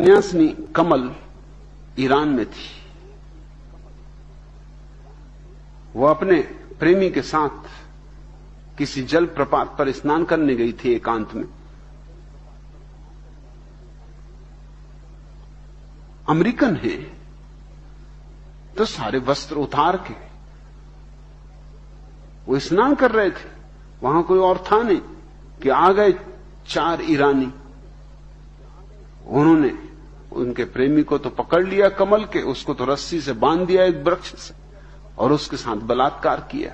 सन्यासिनी कमल Iran में थी। वो अपने प्रेमी के साथ किसी जल प्रपात पर स्नान करने गई थी एकांत में। अमेरिकन है तो सारे वस्त्र उतार के वो स्नान कर रहे थे। वहां कोई और था नहीं कि आ गए 4 ईरानी। उन्होंने उनके प्रेमी को तो पकड़ लिया कमल के, उसको तो रस्सी से बांध दिया एक वृक्ष से और उसके साथ बलात्कार किया।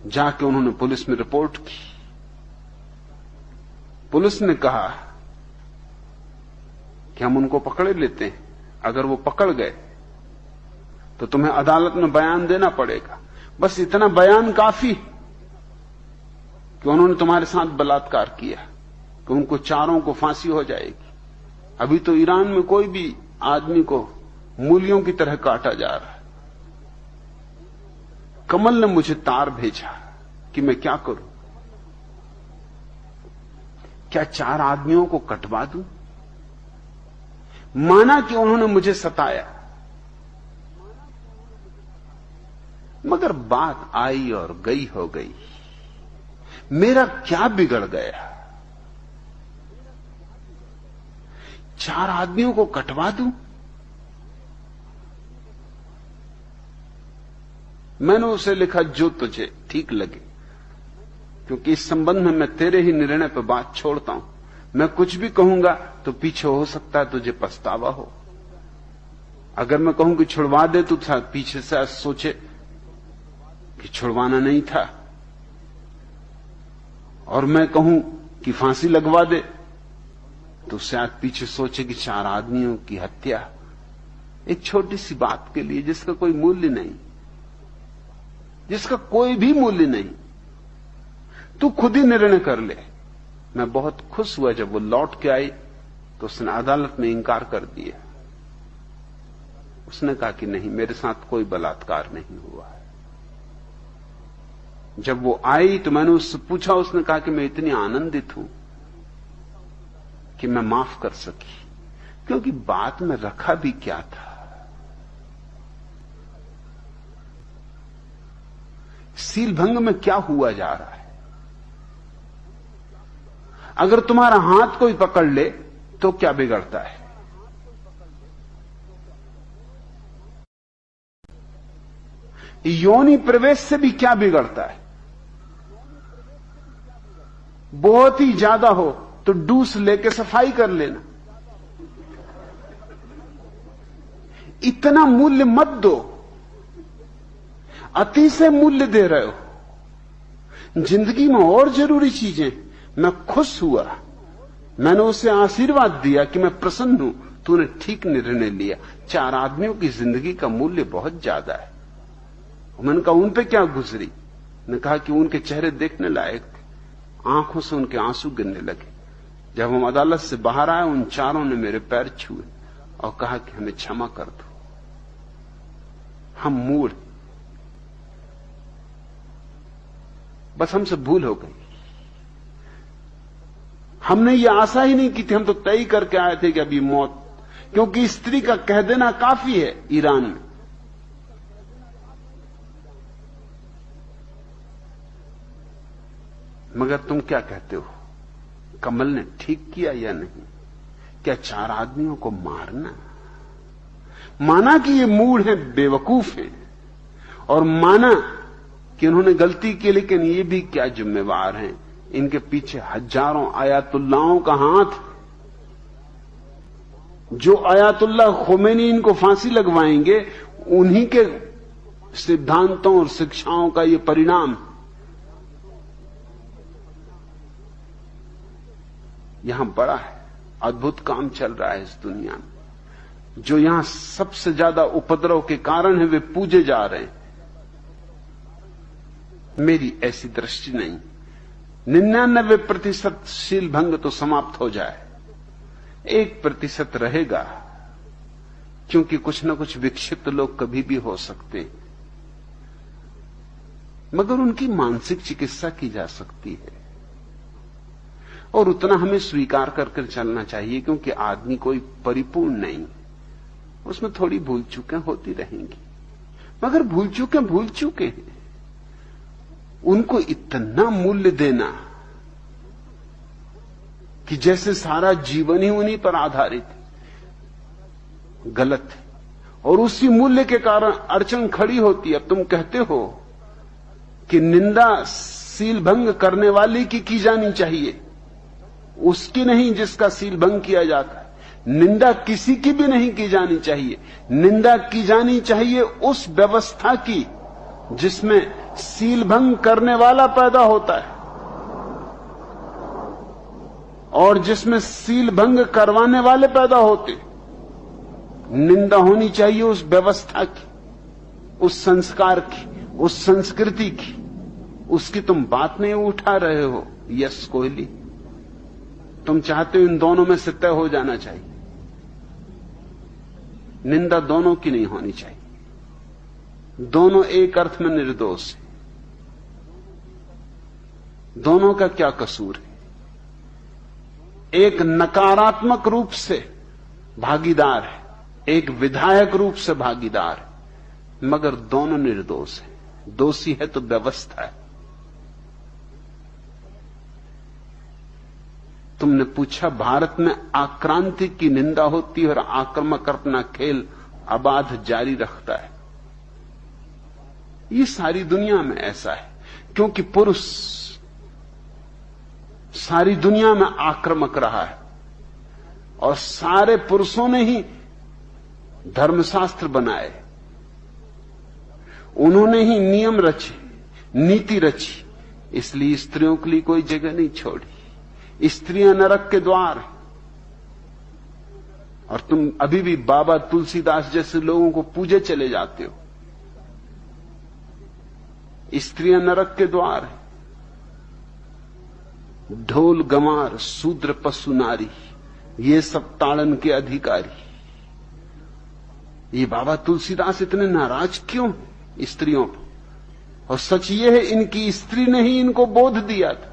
जाके उन्होंने पुलिस में रिपोर्ट की। पुलिस ने कहा कि हम उनको पकड़े लेते हैं, अगर वो पकड़ गए तो तुम्हें अदालत में बयान देना पड़ेगा। बस इतना बयान काफी कि उन्होंने तुम्हारे साथ बलात्कार किया, कि उनको चारों को फांसी हो जाएगी। अभी तो ईरान में कोई भी आदमी को मूलियों की तरह काटा जा रहा है। कमल ने मुझे तार भेजा कि मैं क्या करूं, क्या 4 आदमियों को कटवा दूं? माना कि उन्होंने मुझे सताया, मगर बात आई और गई हो गई। मेरा क्या बिगड़ गया? 4 आदमियों को कटवा दूं? मैंने उसे लिखा जो तुझे ठीक लगे, क्योंकि इस संबंध में मैं तेरे ही निर्णय पर बात छोड़ता हूं। मैं कुछ भी कहूंगा तो पीछे हो सकता है तुझे पछतावा हो। अगर मैं कहूं कि छुड़वा दे तो पीछे से सोचे कि छुड़वाना नहीं था, और मैं कहूं कि फांसी लगवा दे तो शायद पीछे सोचे कि 4 आदमियों की हत्या एक छोटी सी बात के लिए जिसका कोई मूल्य नहीं, जिसका कोई भी मूल्य नहीं। तू खुद ही निर्णय कर ले। मैं बहुत खुश हुआ जब वो लौट के आई तो उसने अदालत में इंकार कर दिया। उसने कहा कि नहीं, मेरे साथ कोई बलात्कार नहीं हुआ है। जब वो आई तो मैंने उससे पूछा, उसने कहा कि मैं इतनी आनंदित हूं कि मैं माफ कर सकी, क्योंकि बात में रखा भी क्या था। सीलभंग में क्या हुआ जा रहा है? अगर तुम्हारा हाथ कोई पकड़ ले तो क्या बिगड़ता है? योनि प्रवेश से भी क्या बिगड़ता है? बहुत ही ज्यादा हो तो डूस लेके सफाई कर लेना। इतना मूल्य मत दो, अति से मूल्य दे रहे हो। जिंदगी में और जरूरी चीजें। मैं खुश हुआ, मैंने उसे आशीर्वाद दिया कि मैं प्रसन्न हूं, तूने ठीक निर्णय लिया। 4 आदमियों की जिंदगी का मूल्य बहुत ज्यादा है। मैंने कहा उन पे क्या गुजरी? ने कहा कि उनके चेहरे देखने लायक थे, आंखों से उनके आंसू गिरने लगे। जब हम अदालत से बाहर आए उन 4 ने मेरे पैर छुए और कहा कि हमें क्षमा कर दो, हम मूढ़, बस हमसे भूल हो गई। हमने ये आशा ही नहीं की थी, हम तो तय करके आए थे कि अभी मौत, क्योंकि स्त्री का कह देना काफी है ईरान में। मगर तुम क्या कहते हो, कमल ने ठीक किया या नहीं? क्या 4 आदमियों को मारना? माना कि ये मूढ़ हैं, बेवकूफ हैं, और माना कि उन्होंने गलती की, लेकिन ये भी क्या जिम्मेवार हैं? इनके पीछे हजारों आयातुल्लाहों का हाथ। जो आयातुल्लाह खोमेनी इनको फांसी लगवाएंगे, उन्हीं के सिद्धांतों और शिक्षाओं का ये परिणाम। यहां बड़ा है, अद्भुत काम चल रहा है इस दुनिया में। जो यहां सबसे ज्यादा उपद्रव के कारण है वे पूजे जा रहे हैं। मेरी ऐसी दृष्टि नहीं। 99% शीलभंग तो समाप्त हो जाए, 1% रहेगा, क्योंकि कुछ न कुछ विक्षिप्त लोग कभी भी हो सकते हैं। मगर उनकी मानसिक चिकित्सा की जा सकती है, और उतना हमें स्वीकार करके चलना चाहिए, क्योंकि आदमी कोई परिपूर्ण नहीं, उसमें थोड़ी भूल चूकें होती रहेंगी, मगर भूल चूके हैं। उनको इतना मूल्य देना कि जैसे सारा जीवन ही उन्हीं पर आधारित है, गलत है। और उसी मूल्य के कारण अड़चन खड़ी होती है। अब तुम कहते हो कि निंदा सील भंग करने वाले की जानी चाहिए, उसकी नहीं जिसका सील भंग किया जाता है। निंदा किसी की भी नहीं की जानी चाहिए, निंदा की जानी चाहिए उस व्यवस्था की जिसमें सील भंग करने वाला पैदा होता है, और जिसमें सील भंग करवाने वाले पैदा होते। निंदा होनी चाहिए उस व्यवस्था की, उस संस्कार की, उस संस्कृति की। उसकी तुम बात नहीं उठा रहे हो यश कोहली। तुम चाहते हो इन दोनों में से तय हो जाना चाहिए। निंदा दोनों की नहीं होनी चाहिए, दोनों एक अर्थ में निर्दोष है। दोनों का क्या कसूर है? एक नकारात्मक रूप से भागीदार है, एक विधायक रूप से भागीदार है, मगर दोनों निर्दोष हैं। दोषी है तो व्यवस्था है। तुमने पूछा, भारत में आक्रांति की निंदा होती है और आक्रामक अपना खेल अबाध जारी रखता है। ये सारी दुनिया में ऐसा है, क्योंकि पुरुष सारी दुनिया में आक्रामक रहा है, और सारे पुरुषों ने ही धर्मशास्त्र बनाए, उन्होंने ही नियम रचे, नीति रची, इसलिए स्त्रियों के लिए कोई जगह नहीं छोड़ी। स्त्रियां नरक के द्वार हैं। और तुम अभी भी बाबा तुलसीदास जैसे लोगों को पूजे चले जाते हो। स्त्रियां नरक के द्वार हैं। ढोल गमार शूद्र पशु नारी, ये सब ताड़न के अधिकारी। ये बाबा तुलसीदास इतने नाराज क्यों स्त्रियों पर? और सच ये है, इनकी स्त्री ने ही इनको बोध दिया था।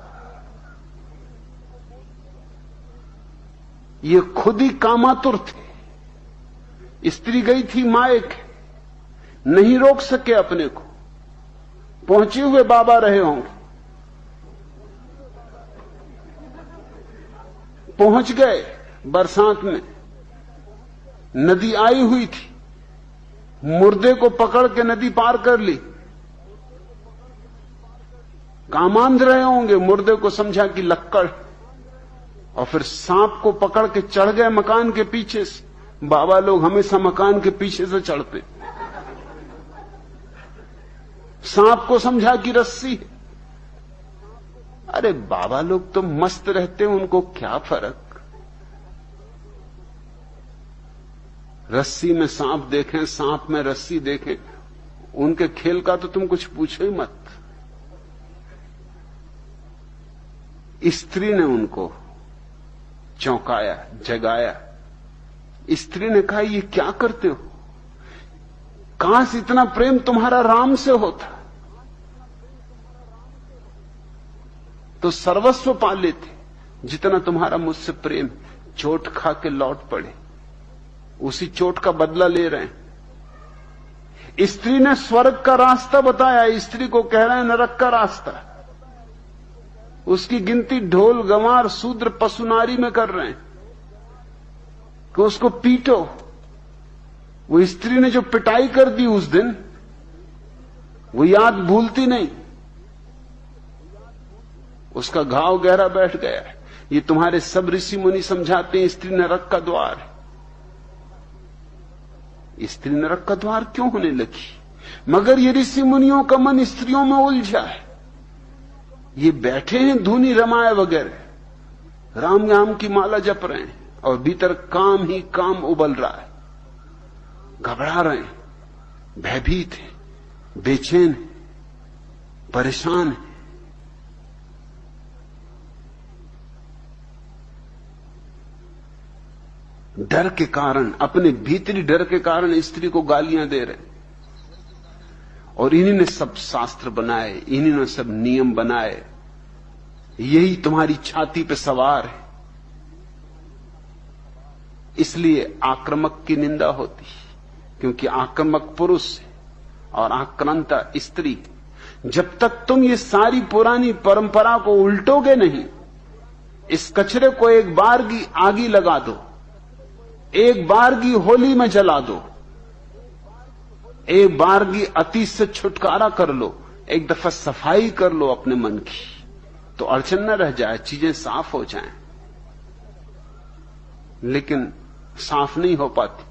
ये खुद ही कामातुर थे। स्त्री गई थी मायके, नहीं रोक सके अपने को, पहुंचे हुए बाबा रहे होंगे, पहुंच गए बरसात में, नदी आई हुई थी, मुर्दे को पकड़ के नदी पार कर ली। कामांध रहे होंगे, मुर्दे को समझा कि लक्कड़, और फिर सांप को पकड़ के चढ़ गए मकान के पीछे से। बाबा लोग हमेशा मकान के पीछे से चढ़ते। सांप को समझा कि रस्सी है। अरे बाबा लोग तो मस्त रहते, उनको क्या फर्क। रस्सी में सांप देखें, सांप में रस्सी देखें, उनके खेल का तो तुम कुछ पूछो ही मत। स्त्री ने उनको चौंकाया, जगाया। स्त्री ने कहा, ये क्या करते हो? काश इतना प्रेम तुम्हारा राम से होता तो सर्वस्व पा लेते, जितना तुम्हारा मुझसे प्रेम। चोट खा के लौट पड़े, उसी चोट का बदला ले रहे हैं। स्त्री ने स्वर्ग का रास्ता बताया, स्त्री को कह रहे हैं नरक का रास्ता। उसकी गिनती ढोल गंवार शूद्र पशु नारी में कर रहे हैं कि उसको पीटो। वो स्त्री ने जो पिटाई कर दी उस दिन, वो याद भूलती नहीं, उसका घाव गहरा बैठ गया है। ये तुम्हारे सब ऋषि मुनि समझाते हैं स्त्री नरक का द्वार है। स्त्री नरक का द्वार क्यों होने लगी? मगर ये ऋषि मुनियों का मन स्त्रियों में उलझा है। ये बैठे हैं धुनी रमाए वगैरह, राम नाम की माला जप रहे हैं, और भीतर काम ही काम उबल रहा है। घबरा रहे हैं, भयभीत हैं, बेचैन हैं, परेशान हैं। डर के कारण, अपने भीतरी डर के कारण स्त्री को गालियां दे रहे हैं। और इन्हीं ने सब शास्त्र बनाए, इन्हीं ने सब नियम बनाए, यही तुम्हारी छाती पे सवार है। इसलिए आक्रामक की निंदा होती, क्योंकि आक्रामक पुरुष है और आक्रांता स्त्री। जब तक तुम ये सारी पुरानी परंपरा को उल्टोगे नहीं, इस कचरे को एक बार की आगी लगा दो, एक बार की होली में जला दो, एक बार की अतीत से छुटकारा कर लो, एक दफा सफाई कर लो अपने मन की, तो अड़चन न रह जाए, चीजें साफ हो जाएं। लेकिन साफ नहीं हो पाती,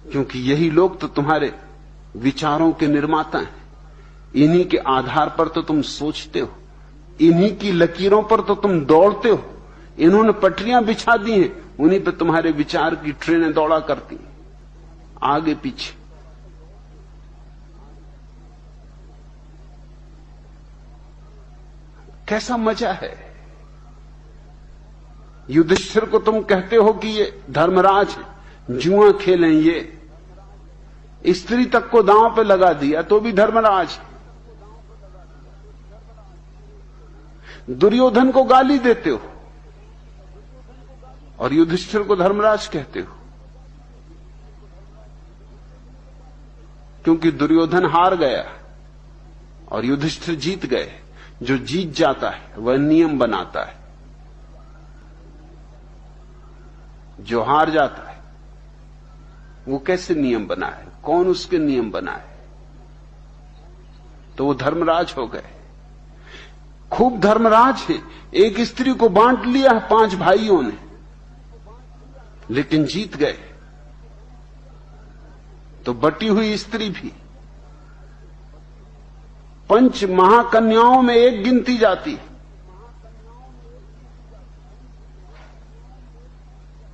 क्योंकि यही लोग तो तुम्हारे विचारों के निर्माता हैं। इन्हीं के आधार पर तो तुम सोचते हो, इन्हीं की लकीरों पर तो तुम दौड़ते हो। इन्होंने पटरियां बिछा दी हैं, उन्हीं पे तुम्हारे विचार की ट्रेनें दौड़ा करती हैं, आगे पीछे। कैसा मजा है। युधिष्ठिर को तुम कहते हो कि ये धर्मराज है, जुआ खेलें, ये स्त्री तक को दांव पे लगा दिया तो भी धर्मराज है। दुर्योधन को गाली देते हो और युधिष्ठिर को धर्मराज कहते हो, क्योंकि दुर्योधन हार गया और युधिष्ठिर जीत गए। जो जीत जाता है वह नियम बनाता है, जो हार जाता है वो कैसे नियम बनाए, कौन उसके नियम बनाए। तो वो धर्मराज हो गए, खूब धर्मराज है। एक स्त्री को बांट लिया 5 भाइयों ने, लेकिन जीत गए। तो बटी हुई स्त्री भी 5 महाकन्याओं में एक गिनती जाती।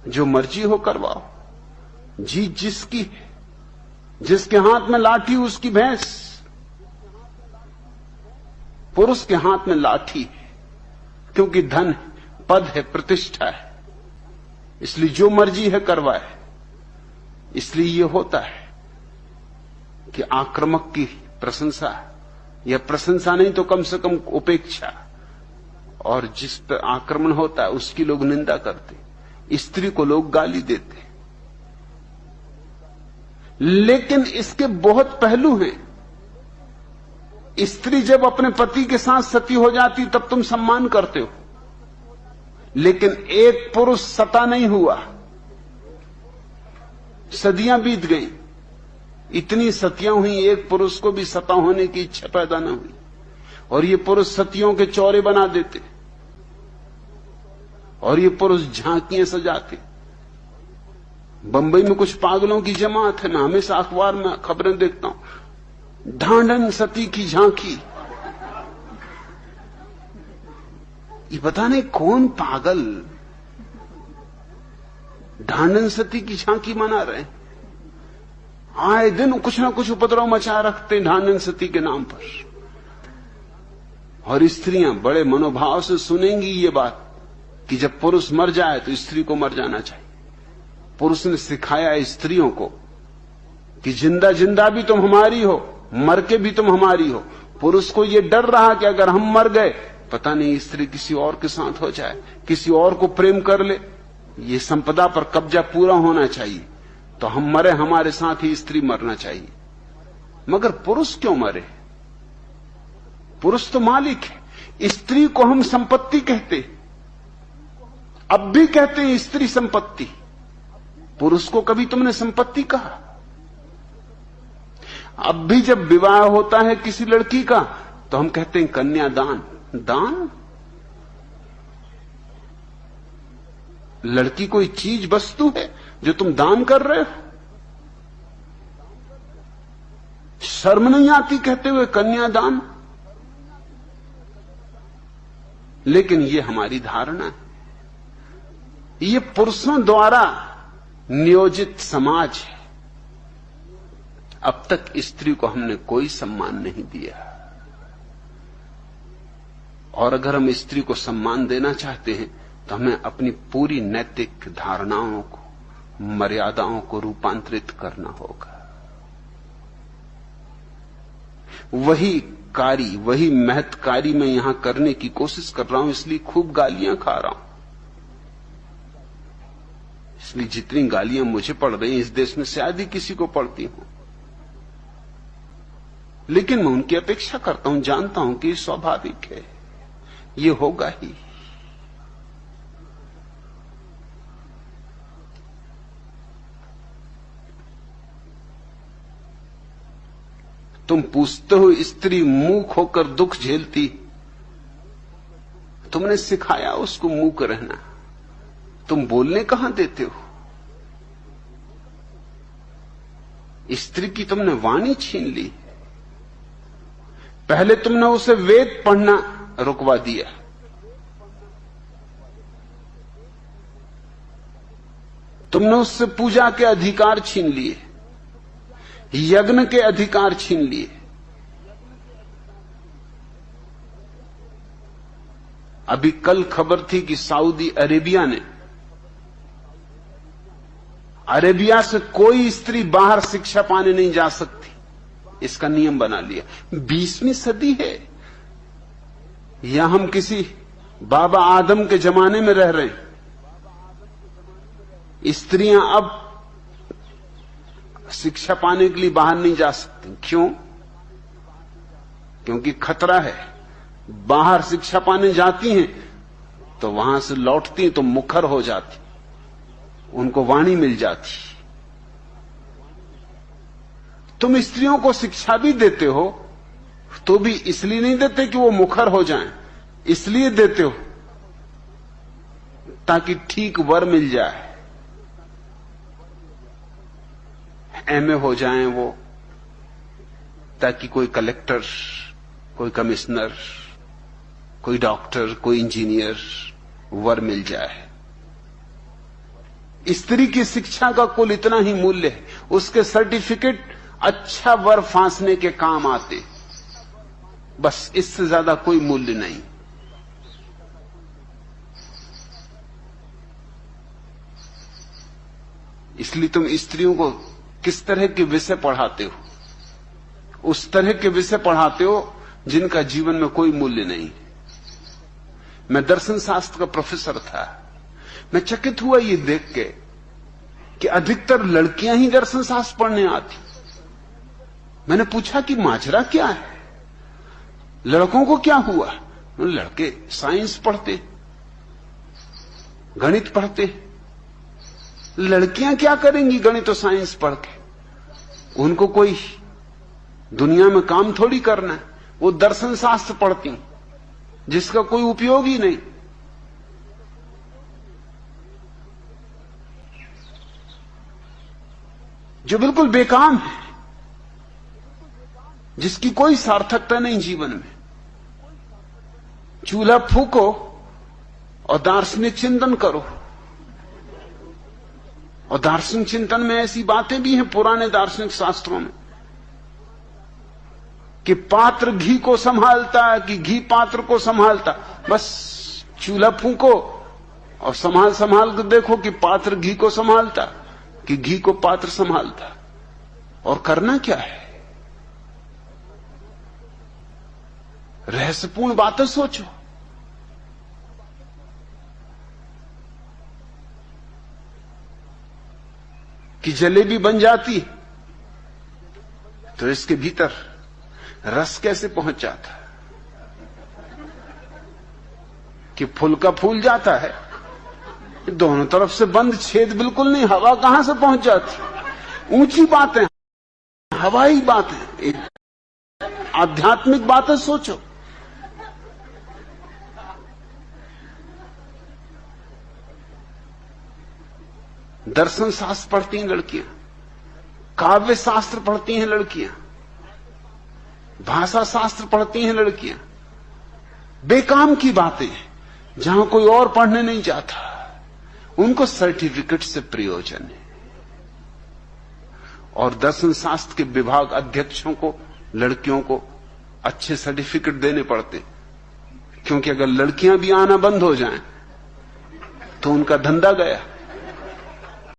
जो मर्जी हो करवाओ, जीत जिसकी है, जिसके हाथ में लाठी उसकी भैंस। पुरुष के हाथ में लाठी है, क्योंकि धन है, पद है, प्रतिष्ठा है, इसलिए जो मर्जी है करवाए। इसलिए यह होता है कि आक्रामक की प्रशंसा, या प्रशंसा नहीं तो कम से कम उपेक्षा, और जिस पर आक्रमण होता है उसकी लोग निंदा करते, स्त्री को लोग गाली देते। लेकिन इसके बहुत पहलू हैं। स्त्री जब अपने पति के साथ सती हो जाती तब तुम सम्मान करते हो, लेकिन एक पुरुष सता नहीं हुआ, सदियां बीत गई, इतनी सतियां हुई, एक पुरुष को भी सता होने की इच्छा पैदा न हुई। और ये पुरुष सतियों के चौरे बना देते, और ये पुरुष झांकियां सजाते। बंबई में कुछ पागलों की जमात है, मैं हमेशा अखबार में खबरें देखता हूं, ढांढन सती की झांकी। ये पता नहीं कौन पागल ढांढन सती की झांकी मना रहे हैं। आए दिन कुछ ना कुछ उपद्रव मचा रखते हैं ढांढन सती के नाम पर। और स्त्रियां बड़े मनोभाव से सुनेंगी ये बात कि जब पुरुष मर जाए तो स्त्री को मर जाना चाहिए। पुरुष ने सिखाया स्त्रियों को कि जिंदा जिंदा भी तुम हमारी हो, मर के भी तुम हमारी हो। पुरुष को यह डर रहा कि अगर हम मर गए, पता नहीं स्त्री किसी और के साथ हो जाए, किसी और को प्रेम कर ले, ये संपदा पर कब्जा पूरा होना चाहिए, तो हम मरे, हमारे साथ ही स्त्री मरना चाहिए। मगर पुरुष क्यों मरे? पुरुष तो मालिक है। स्त्री को हम संपत्ति कहते, अब भी कहते हैं स्त्री संपत्ति। पुरुष को कभी तुमने संपत्ति कहा? अब भी जब विवाह होता है किसी लड़की का तो हम कहते हैं कन्यादान। दान? लड़की कोई चीज वस्तु है जो तुम दान कर रहे हो? शर्म नहीं आती कहते हुए कन्यादान? लेकिन यह हमारी धारणा है, ये पुरुषों द्वारा नियोजित समाज है। अब तक स्त्री को हमने कोई सम्मान नहीं दिया, और अगर हम स्त्री को सम्मान देना चाहते हैं तो हमें अपनी पूरी नैतिक धारणाओं को, मर्यादाओं को रूपांतरित करना होगा। वही कार्य, वही महत्कारी मैं यहां करने की कोशिश कर रहा हूं, इसलिए खूब गालियां खा रहा हूं। इसलिए जितनी गालियां मुझे पड़ रही इस देश में शायद ही किसी को पड़ती हो, लेकिन मैं उनकी अपेक्षा करता हूं, जानता हूं कि स्वाभाविक है, ये होगा ही। तुम पूछते हो स्त्री मूक होकर दुख झेलती, तुमने सिखाया उसको मूक रहना, तुम बोलने कहां देते हो? स्त्री की तुमने वाणी छीन ली। पहले तुमने उसे वेद पढ़ना रुकवा दिया, तुमने उससे पूजा के अधिकार छीन लिए, यज्ञ के अधिकार छीन लिए। अभी कल खबर थी कि सऊदी अरेबिया ने, अरेबिया से कोई स्त्री बाहर शिक्षा पाने नहीं जा सकती, इसका नियम बना लिया। 20वीं सदी है या हम किसी बाबा आदम के जमाने में रह रहे हैं? स्त्रियां अब शिक्षा पाने के लिए बाहर नहीं जा सकती। क्यों? क्योंकि खतरा है। बाहर शिक्षा पाने जाती हैं तो वहां से लौटती हैं तो मुखर हो जाती, उनको वाणी मिल जाती। तुम स्त्रियों को शिक्षा भी देते हो तो भी इसलिए नहीं देते कि वो मुखर हो जाएं, इसलिए देते हो ताकि ठीक वर मिल जाए, एमए हो जाएं वो, ताकि कोई कलेक्टर, कोई कमिश्नर, कोई डॉक्टर, कोई इंजीनियर वर मिल जाए। स्त्री की शिक्षा का कुल इतना ही मूल्य है, उसके सर्टिफिकेट अच्छा वर फांसने के काम आते, बस इससे ज्यादा कोई मूल्य नहीं। इसलिए तुम स्त्रियों को किस तरह के विषय पढ़ाते हो? उस तरह के विषय पढ़ाते हो जिनका जीवन में कोई मूल्य नहीं। मैं दर्शन शास्त्र का प्रोफेसर था, मैं चकित हुआ ये देख के कि अधिकतर लड़कियां ही दर्शन शास्त्र पढ़ने आती। मैंने पूछा कि माजरा क्या है, लड़कों को क्या हुआ? लड़के साइंस पढ़ते, गणित पढ़ते, लड़कियां क्या करेंगी गणित और साइंस पढ़ के? उनको कोई दुनिया में काम थोड़ी करना है, वो दर्शन शास्त्र पढ़ती जिसका कोई उपयोग ही नहीं। जो बिल्कुल बेकाम है, जिसकी कोई सार्थकता नहीं जीवन में। चूल्हा फूको और दार्शनिक चिंतन करो। और दार्शनिक चिंतन में ऐसी बातें भी हैं पुराने दार्शनिक शास्त्रों में कि पात्र घी को संभालता है कि घी पात्र को संभालता। बस चूल्हा फूको और संभाल संभाल कर देखो कि पात्र घी को संभालता कि घी को पात्र संभालता। और करना क्या है? रहस्यपूर्ण बातें सोचो। कि जलेबी बन जाती तो इसके भीतर रस कैसे पहुंच जाता, कि फुलका फूल जाता है, दोनों तरफ से बंद, छेद बिल्कुल नहीं, हवा कहां से पहुंच जाती? ऊंची बातें, हवाई बातें, आध्यात्मिक बातें सोचो। दर्शन शास्त्र पढ़ती हैं लड़कियां, काव्य शास्त्र पढ़ती हैं लड़कियां, भाषा शास्त्र पढ़ती हैं लड़कियां। बेकाम की बातें जहां कोई और पढ़ने नहीं जाता, उनको सर्टिफिकेट से प्रयोजन है। और दर्शन शास्त्र के विभाग अध्यक्षों को, लड़कियों को अच्छे सर्टिफिकेट देने पड़ते, क्योंकि अगर लड़कियां भी आना बंद हो जाएं तो उनका धंधा गया।